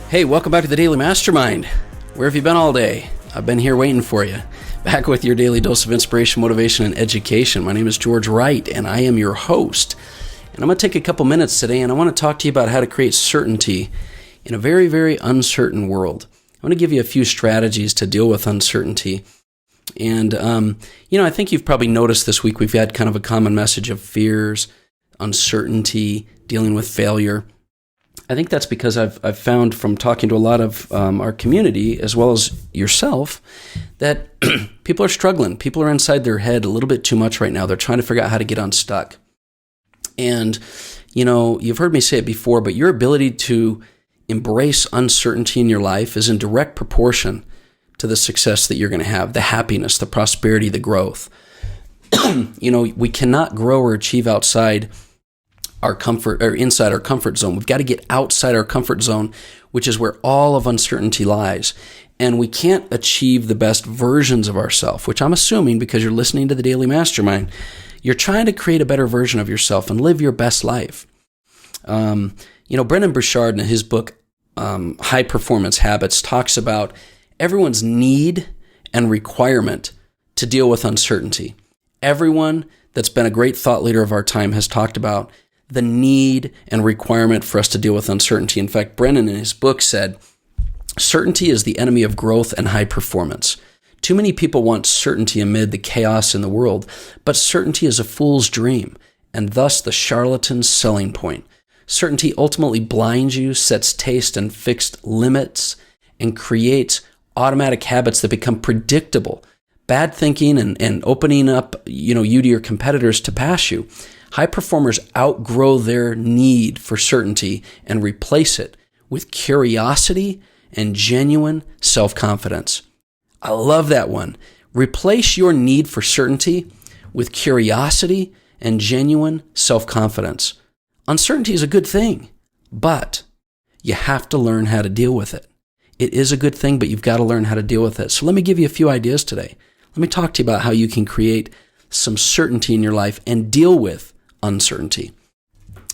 Hey, welcome back to the Daily Mastermind. Where have you been all day? I've been here waiting for you. Back with your daily dose of inspiration, motivation, and education. My name is George Wright, and I am your host. And I'm going to take a couple minutes today, and I want to talk to you about how to create certainty in a very, very uncertain world. I want to give you a few strategies to deal with uncertainty. And, I think you've probably noticed this week we've had kind of a common message of fears, uncertainty, dealing with failure. I think that's because I've found from talking to a lot of our community, as well as yourself, that people are struggling. People are inside their head a little bit too much right now. They're trying to figure out how to get unstuck. And, you've heard me say it before, but your ability to embrace uncertainty in your life is in direct proportion to the success that you're going to have, the happiness, the prosperity, the growth. We cannot grow or achieve outside our comfort or inside our comfort zone. We've got to get outside our comfort zone, which is where all of uncertainty lies. And we can't achieve the best versions of ourselves, which I'm assuming because you're listening to the Daily Mastermind, you're trying to create a better version of yourself and live your best life. Brenden Burchard in his book, High Performance Habits, talks about everyone's need and requirement to deal with uncertainty. Everyone that's been a great thought leader of our time has talked about the need and requirement for us to deal with uncertainty. In fact, Brenden in his book said, certainty is the enemy of growth and high performance. Too many people want certainty amid the chaos in the world, but certainty is a fool's dream, and thus the charlatan's selling point. Certainty ultimately blinds you, sets taste and fixed limits, and creates automatic habits that become predictable. Bad thinking and opening up, you to your competitors to pass you. High performers outgrow their need for certainty and replace it with curiosity and genuine self-confidence. I love that one. Replace your need for certainty with curiosity and genuine self-confidence. Uncertainty is a good thing, but you have to learn how to deal with it. It is a good thing, but you've got to learn how to deal with it. So let me give you a few ideas today. Let me talk to you about how you can create some certainty in your life and deal with uncertainty.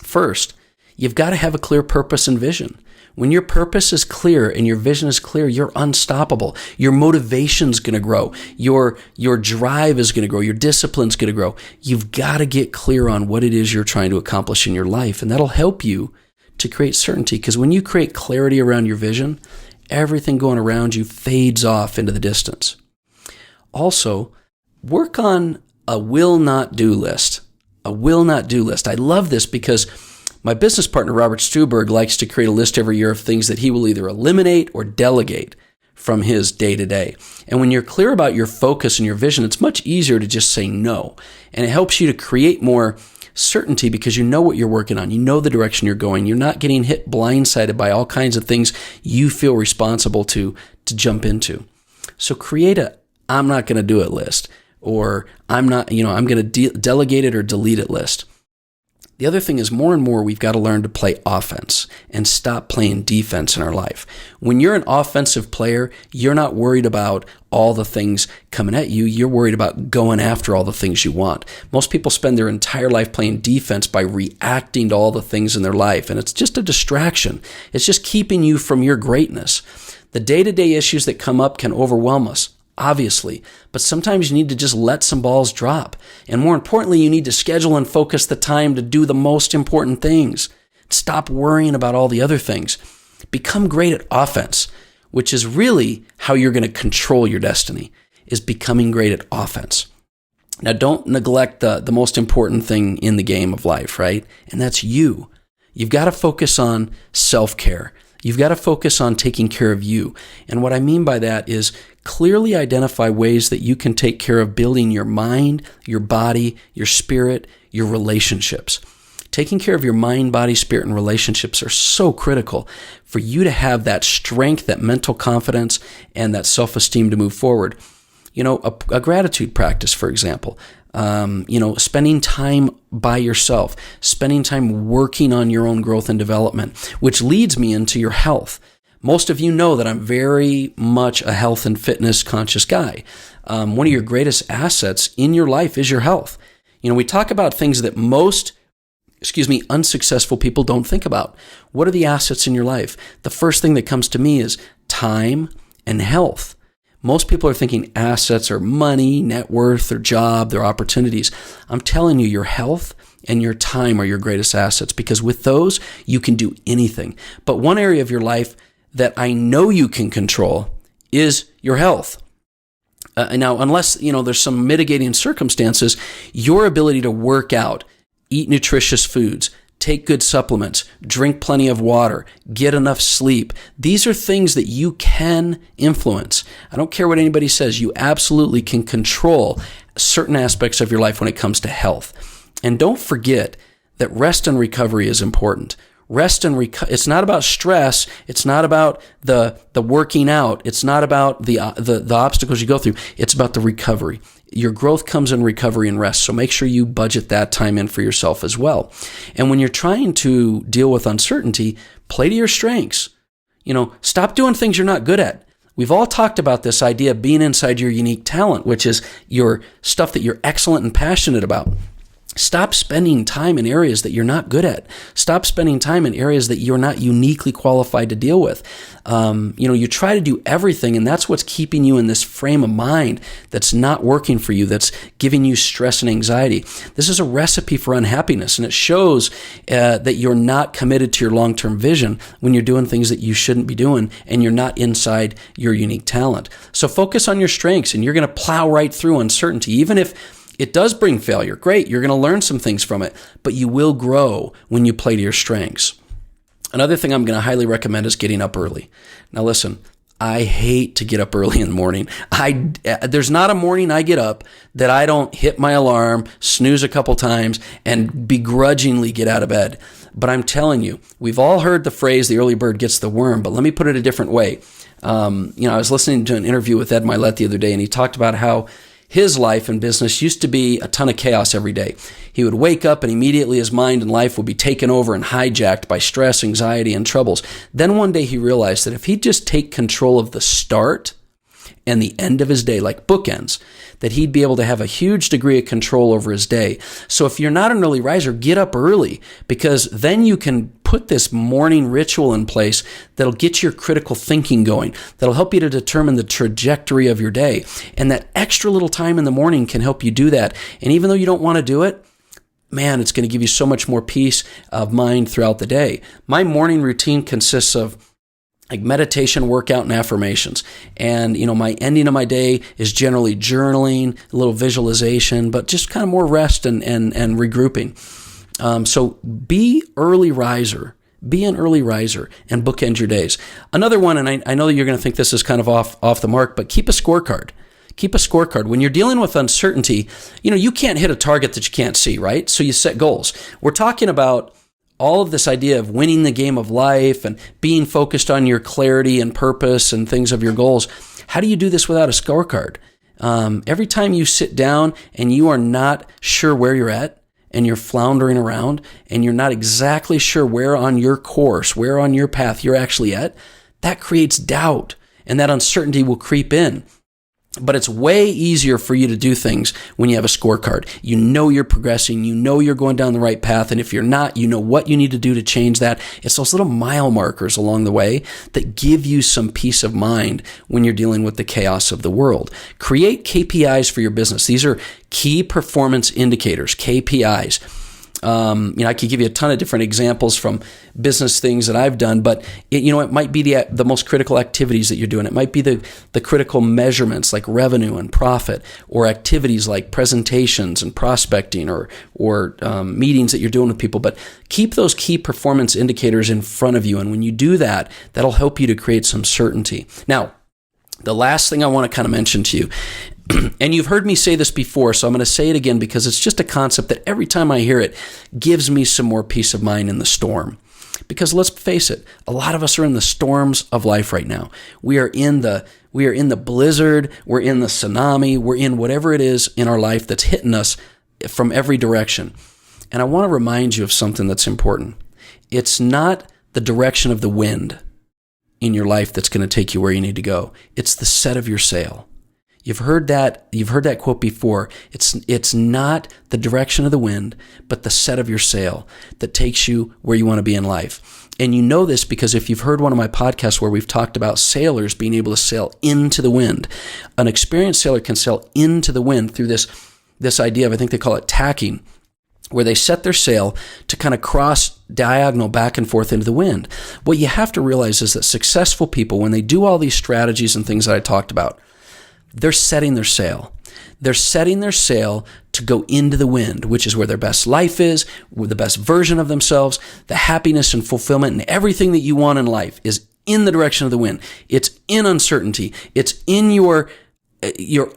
First, you've got to have a clear purpose and vision. When your purpose is clear and your vision is clear, you're unstoppable. Your motivation's going to grow. Your drive is going to grow. Your discipline's going to grow. You've got to get clear on what it is you're trying to accomplish in your life, and that'll help you to create certainty, because when you create clarity around your vision, everything going around you fades off into the distance. Also, work on a will not do list. A will not do list. I love this because my business partner, Robert Stuberg, likes to create a list every year of things that he will either eliminate or delegate from his day-to-day. And when you're clear about your focus and your vision, it's much easier to just say no. And it helps you to create more certainty because you know what you're working on. You know the direction you're going. You're not getting hit blindsided by all kinds of things you feel responsible to jump into. So create a I'm not going to do it list, or I'm going to delegate it or delete it list. The other thing is, more and more, we've got to learn to play offense and stop playing defense in our life. When you're an offensive player, you're not worried about all the things coming at you. You're worried about going after all the things you want. Most people spend their entire life playing defense by reacting to all the things in their life, and it's just a distraction. It's just keeping you from your greatness. The day-to-day issues that come up can overwhelm us, obviously, but sometimes you need to just let some balls drop. And more importantly, you need to schedule and focus the time to do the most important things. Stop worrying about all the other things. Become great at offense, which is really how you're going to control your destiny, is becoming great at offense. Now, don't neglect the most important thing in the game of life, right? And that's you. You've got to focus on self-care. You've got to focus on taking care of you. And what I mean by that is clearly identify ways that you can take care of building your mind, your body, your spirit, your relationships. Taking care of your mind, body, spirit, and relationships are so critical for you to have that strength, that mental confidence, and that self-esteem to move forward. A gratitude practice, for example. Spending time by yourself, spending time working on your own growth and development, which leads me into your health. Most of you know that I'm very much a health and fitness conscious guy. One of your greatest assets in your life is your health. We talk about things that most unsuccessful people don't think about. What are the assets in your life? The first thing that comes to me is time and health. Most people are thinking assets are money, net worth, their job, their opportunities. I'm telling you, your health and your time are your greatest assets, because with those, you can do anything. But one area of your life that I know you can control is your health. Now, unless, there's some mitigating circumstances, your ability to work out, eat nutritious foods, take good supplements, drink plenty of water, get enough sleep. These are things that you can influence. I don't care what anybody says. You absolutely can control certain aspects of your life when it comes to health. And don't forget that rest and recovery is important. It's not about stress. It's not about the working out. It's not about the obstacles you go through. It's about the recovery. Your growth comes in recovery and rest. So make sure you budget that time in for yourself as well. And when you're trying to deal with uncertainty, play to your strengths. Stop doing things you're not good at. We've all talked about this idea of being inside your unique talent, which is your stuff that you're excellent and passionate about. Stop spending time in areas that you're not good at. Stop spending time in areas that you're not uniquely qualified to deal with. You try to do everything, and that's what's keeping you in this frame of mind that's not working for you, that's giving you stress and anxiety. This is a recipe for unhappiness, and it shows that you're not committed to your long-term vision when you're doing things that you shouldn't be doing, and you're not inside your unique talent. So focus on your strengths, and you're going to plow right through uncertainty, even if it does bring failure. Great, you're going to learn some things from it, but you will grow when you play to your strengths. Another thing I'm going to highly recommend is getting up early. Now listen, I hate to get up early in the morning. There's not a morning I get up that I don't hit my alarm, snooze a couple times, and begrudgingly get out of bed. But I'm telling you, we've all heard the phrase, the early bird gets the worm, but let me put it a different way. I was listening to an interview with Ed Milet the other day, and he talked about how his life and business used to be a ton of chaos every day. He would wake up and immediately his mind and life would be taken over and hijacked by stress, anxiety, and troubles. Then one day he realized that if he'd just take control of the start and the end of his day, like bookends, that he'd be able to have a huge degree of control over his day. So if you're not an early riser, get up early, because then you can put this morning ritual in place that'll get your critical thinking going, that'll help you to determine the trajectory of your day. And that extra little time in the morning can help you do that. And even though you don't want to do it, man, it's going to give you so much more peace of mind throughout the day. My morning routine consists of meditation, workout, and affirmations. And, my ending of my day is generally journaling, a little visualization, but just kind of more rest and regrouping. So be early riser. Be an early riser and bookend your days. Another one, and I know that you're going to think this is kind of off the mark, but keep a scorecard. Keep a scorecard. When you're dealing with uncertainty, you can't hit a target that you can't see, right? So you set goals. We're talking about all of this idea of winning the game of life and being focused on your clarity and purpose and things of your goals. How do you do this without a scorecard? Every time you sit down and you are not sure where you're at, and you're floundering around, and you're not exactly sure where on your course, where on your path you're actually at, that creates doubt, and that uncertainty will creep in. But it's way easier for you to do things when you have a scorecard. You know you're progressing. You know you're going down the right path. And if you're not, you know what you need to do to change that. It's those little mile markers along the way that give you some peace of mind when you're dealing with the chaos of the world. Create KPIs for your business. These are key performance indicators, KPIs. I could give you a ton of different examples from business things that I've done, but it might be the most critical activities that you're doing. It might be the critical measurements like revenue and profit, or activities like presentations and prospecting, or meetings that you're doing with people. But keep those key performance indicators in front of you, and when you do that, that'll help you to create some certainty. Now, the last thing I want to kind of mention to you, and you've heard me say this before, so I'm going to say it again because it's just a concept that every time I hear it gives me some more peace of mind in the storm. Because let's face it, a lot of us are in the storms of life right now. We are in the blizzard, we're in the tsunami, we're in whatever it is in our life that's hitting us from every direction. And I want to remind you of something that's important. It's not the direction of the wind in your life that's going to take you where you need to go. It's the set of your sail. You've heard that quote before. It's not the direction of the wind, but the set of your sail that takes you where you want to be in life. And you know this because if you've heard one of my podcasts where we've talked about sailors being able to sail into the wind, an experienced sailor can sail into the wind through this idea of, I think they call it tacking, where they set their sail to kind of cross diagonal back and forth into the wind. What you have to realize is that successful people, when they do all these strategies and things that I talked about, they're setting their sail. They're setting their sail to go into the wind, which is where their best life is, where the best version of themselves, the happiness and fulfillment and everything that you want in life is in the direction of the wind. It's in uncertainty. It's in your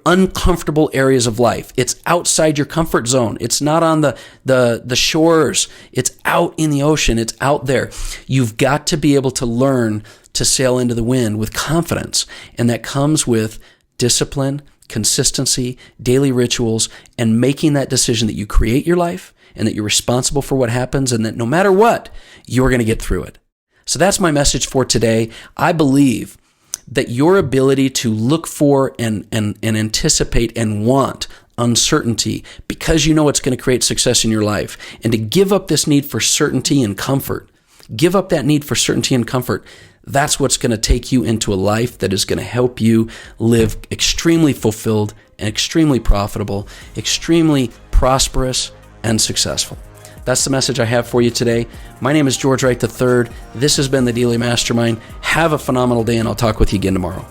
uncomfortable areas of life. It's outside your comfort zone. It's not on the shores. It's out in the ocean. It's out there. You've got to be able to learn to sail into the wind with confidence. And that comes with discipline, consistency, daily rituals, and making that decision that you create your life and that you're responsible for what happens and that no matter what, you're going to get through it. So that's my message for today. I believe that your ability to look for and anticipate and want uncertainty because you know it's going to create success in your life, and to give up this need for certainty and comfort, give up that need for certainty and comfort, that's what's going to take you into a life that is going to help you live extremely fulfilled and extremely profitable, extremely prosperous and successful. That's the message I have for you today. My name is George Wright III. This has been the Daily Mastermind. Have a phenomenal day, and I'll talk with you again tomorrow.